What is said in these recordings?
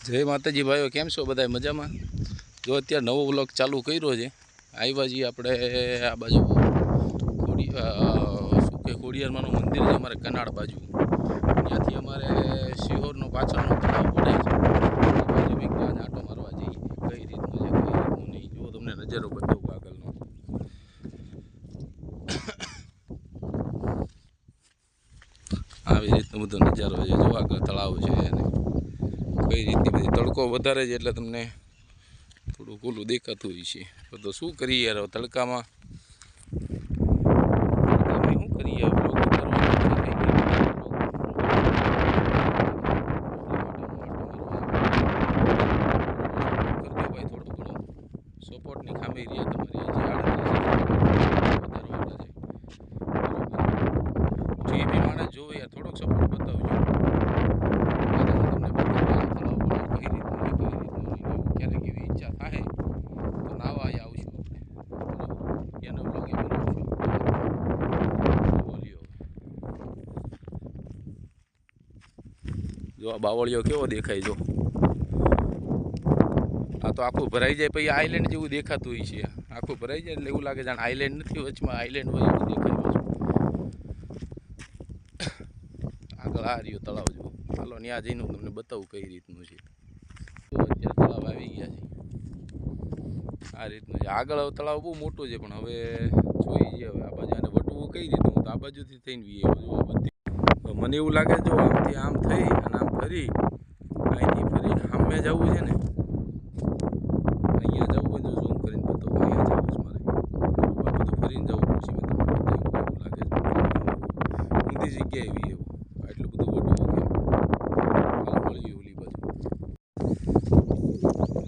જય માતાજી ભાઈઓ, કેમ છો બધા? મજામાં? જો અત્યારે નવો વ્લોગ ચાલુ કર્યો છે. આવ્યા છીએ આપણે આ બાજુ ખોડિયારમાંનું મંદિર છે અમારે કનાડ બાજુ. ત્યાંથી અમારે શિહોરનો પાછળનો તળાવ પડે છે. બાજુ એક આંટો મારવા જઈએ. કઈ રીતનું છે કઈ રીતનું નહીં, જો તમને નજારો બતાવું આગળનો. આવી રીતનો બધો નજારો છે. જો આગળ તળાવ છે અને કઈ રીતની બધી તડકો વધારે છે એટલે તમને થોડું ઓલું દેખાતું હોય છે. તો શું કરીએ યાર, તડકામાં શું કરીએ? સપોર્ટની ખામી રહ્યા તમારી જે બી માણસ જોવે યાર, થોડોક સપોર્ટ બતાવજો. ક્યારેક એવી ઈચ્છા થાય તો નાવા આવશું આપણે, એનો બ્લોગ એ બનાવશું. બોલ્યો જો આ બાવળીઓ કેવો દેખાય, જો આ તો આખું ભરાઈ જાય પછી આઈલેન્ડ જેવું દેખાતું હોય છે. આખું ભરાઈ જાય એટલે એવું લાગે જાણે આઈલેન્ડ નથી, વચમાં આઈલેન્ડ હોય એવું દેખાય પાછું. આગળ આ રહ્યો તળાવ, જો ચાલો ત્યાં જઈને હું તમને બતાવું કઈ રીતનું છે. અત્યારે તળાવ આવી ગયા છે, આ રીતનું છે. આગળ તળાવ બહુ મોટું છે પણ હવે જોઈ છે હવે આ બાજુ આને વટવું કઈ રીતનું. હું તો આ બાજુથી થઈને વીએ બધું બધી. મને એવું લાગે જો આમથી આમ થઈ અને આમ ફરી અહીંથી ફરી સામે જવું છે ને, અહીંયા જવું હોય તો ઝૂમ કરીને બતાવું. અહીંયા જવું છે મારે, બધું ફરીને જવું પડશે. મેં તમને બતાવ્યું એવું લાગે છે ઊંધી જગ્યાએ એવી એવું આટલું બધું વટવું કેમ મળ્યું ઓલી બાજુ.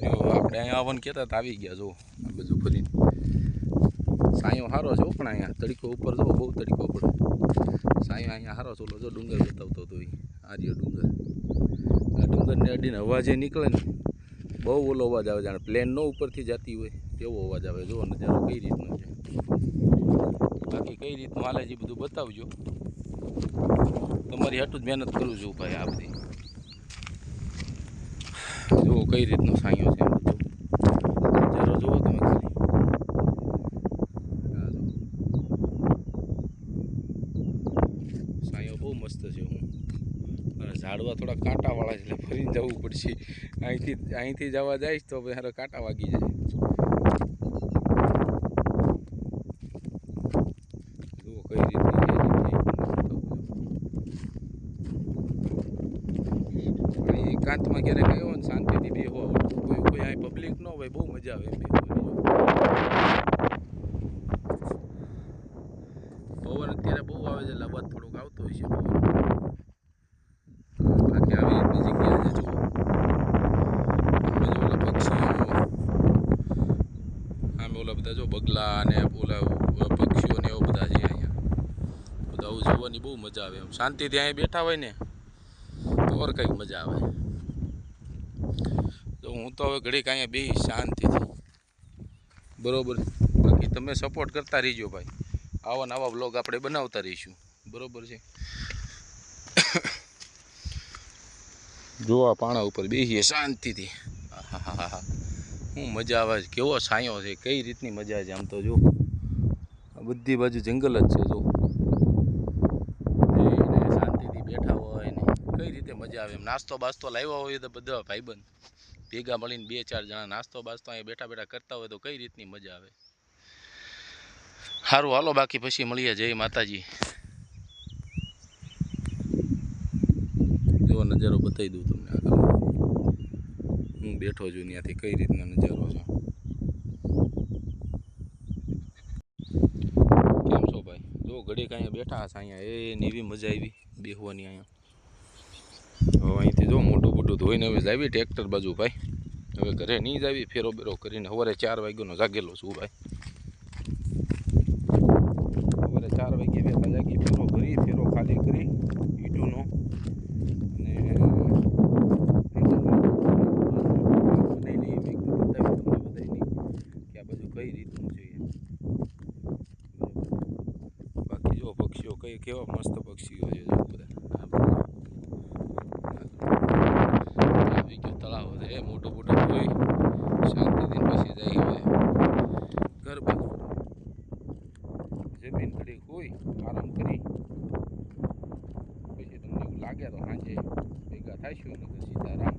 જો આપણે અહીંયા આવવાનું કહેતા હતા, આવી ગયા. જો આ બધું ફરીને સાયો સારો છે પણ અહીંયા તડકો ઉપર જો બહુ તડકો પડે. સાયો અહીંયા સારો છે. ઓલો જો ડુંગર બતાવતો હતો, આ રહ્યો ડુંગર. આ ડુંગરને અડીને અવાજ એ નીકળે ને, બહુ ઓલો અવાજ આવે, જાણે પ્લેન નો ઉપરથી જતી હોય તેવો અવાજ આવે. જો નજારો કઈ રીતનો છે. બાકી કઈ રીતનું હાલે છે બધું બતાવજો. તમારી હાટું જ મહેનત કરું છું ભાઈ. આ બધી જુઓ કઈ રીતનો સાયો છે બધું નજારો જુઓ તમે ખાલી. સાયો બહુ મસ્ત છે. હું અને ઝાડવા થોડા કાંટાવાળા છે એટલે ફરીને જવું પડશે. અહીંથી જવા જઈશ તો હવે કાંટા વાગી જાય. જુઓ કઈ રીતની એકાંતમાં ક્યારેક આવ્યો ને શાંતિથી બેહવા, કોઈ અહીં પબ્લિક ન હોય, બહુ મજા આવે એમ બેહવાની. પવન અત્યારે બહુ આવે છે એટલે અવાજ થોડોક આવતો હોય છે પવન. બાકી આવી રીતની જગ્યા છે. જુઓ ઓલા પક્ષીઓ, આમે ઓલા બધા જો બગલા અને ઓલા પક્ષીઓ ને એવા બધા છે અહીંયા. બધા આવું જોવાની બહુ મજા આવે. એમ શાંતિથી અહીં બેઠા હોય ને તો ઓર કંઈક મજા આવે. તો હું તો હવે ઘડીક અહીંયા બેસી શાંતિથી, બરાબર. બાકી તમે સપોર્ટ કરતા રહીજો ભાઈ. આવા નવા બ્લોગ આપણે બનાવતા રહીશું, બરાબર છે. જો આ પાણા ઉપર બેસીએ શાંતિથી, હા હું મજા આવે છે. કેવો છાંયો છે, કઈ રીતની મજા છે. આમ તો જો આ બધી બાજુ જંગલ જ છે. જો શાંતિથી બેઠા હોય ને કઈ રીતે મજા આવે. એમ નાસ્તો બાસ્તો લાવ્યા હોય તો બધા ભાઈબંધ ભેગા મળીને 2-4 જણા નાસ્તો બાસ્તો અહીંયા બેઠા બેઠા કરતા હોય તો કઈ રીતની મજા આવે. સારું હાલો, બાકી પછી મળીએ. જય માતાજી. જો નજારો બતાવી દઉં તમને આગળ. હું બેઠો છું ત્યાંથી કઈ રીતનો નજારો છે. કેમ છો ભાઈ? જો ઘડીક અહીંયા બેઠા હશે, અહીંયા એવી મજા આવી બેહવાની અહીંયા. હવે અહીંથી જો મોટું મોટું ધોઈને હવે જાવી ટ્રેક્ટર બાજુ ભાઈ. હવે ઘરે નહીં જાવી, ફેરો બેરો કરીને. સવારે 4 વાગ્યાનો જાગેલો છું ભાઈ. સવારે 4 વાગ્યે વહેલા જાગી ફેરો ભરી, ફેરો ખાલી કરી ઈટુનો અને બધાની કે આ બધું કઈ રીતનું છે. બાકી જો પક્ષીઓ કેવા મસ્ત પક્ષીઓ છે. જો બધા આવી ગયું તળાવ. એ મોટું મોટું હોય શાંતિથી પછી જાય હવે ઘર બાજુ જમીન ઘડી હોય આરામ કરી પછી તમને એવું લાગે તો સાંજે ભેગા થાશું અને સીધા